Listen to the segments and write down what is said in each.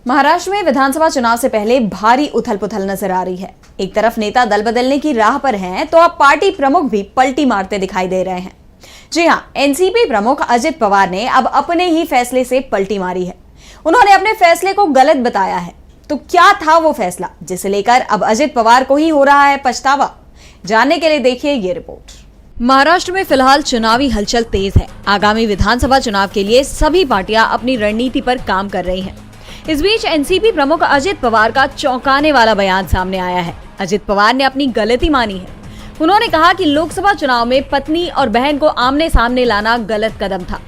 महाराष्ट्र में विधानसभा चुनाव से पहले भारी उथल पुथल नजर आ रही है। एक तरफ नेता दल बदलने की राह पर हैं, तो अब पार्टी प्रमुख भी पलटी मारते दिखाई दे रहे हैं। जी हां, एनसीपी प्रमुख अजित पवार ने अब अपने ही फैसले से पलटी मारी है। उन्होंने अपने फैसले को गलत बताया है। तो क्या था वो फैसला जिसे लेकर अब अजित पवार को ही हो रहा है पछतावा? जानने के लिए देखिए ये रिपोर्ट। महाराष्ट्र में फिलहाल चुनावी हलचल तेज है। आगामी विधानसभा चुनाव के लिए सभी पार्टियां अपनी रणनीति पर काम कर रही हैं। इस बीच एनसीपी प्रमुख अजित पवार का चौंकाने वाला बयान सामने आया है। अजित पवार ने अपनी गलती मानी है। उन्होंने कहा कि लोकसभा चुनाव में पत्नी और बहन को आमने सामने लाना गलत कदम था।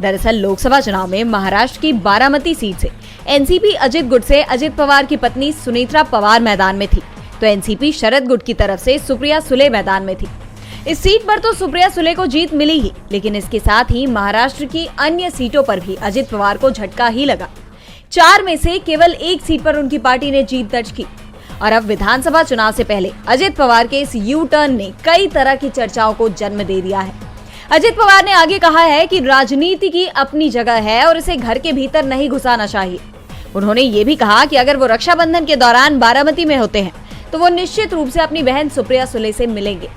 दरअसल लोकसभा चुनाव में महाराष्ट्र की बारामती सीट से एनसीपी अजित गुट से अजित पवार की पत्नी सुनीत्रा पवार मैदान में थी, तो एनसीपी शरद गुट की तरफ से सुप्रिया सुले मैदान में थी। इस सीट पर तो सुप्रिया सुले को जीत मिली ही, लेकिन इसके साथ ही महाराष्ट्र की अन्य सीटों पर भी अजित पवार को झटका ही लगा। 4 में से केवल 1 सीट पर उनकी पार्टी ने जीत दर्ज की। और अब विधानसभा चुनाव से पहले अजित पवार के इस यू टर्न ने कई तरह की चर्चाओं को जन्म दे दिया है। अजित पवार ने आगे कहा है कि राजनीति की अपनी जगह है और इसे घर के भीतर नहीं घुसाना चाहिए। उन्होंने ये भी कहा कि अगर वो रक्षाबंधन के दौरान बारामती में होते हैं तो वो निश्चित रूप से अपनी बहन सुप्रिया सुले से मिलेंगे।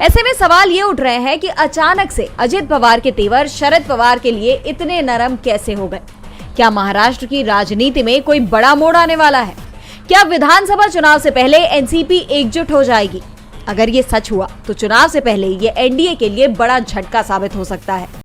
ऐसे में सवाल ये उठ रहे हैं कि अचानक से अजित पवार के तेवर शरद पवार के लिए इतने नरम कैसे हो गए? क्या महाराष्ट्र की राजनीति में कोई बड़ा मोड़ आने वाला है? क्या विधानसभा चुनाव से पहले एनसीपी एकजुट हो जाएगी? अगर ये सच हुआ तो चुनाव से पहले ये एनडीए के लिए बड़ा झटका साबित हो सकता है।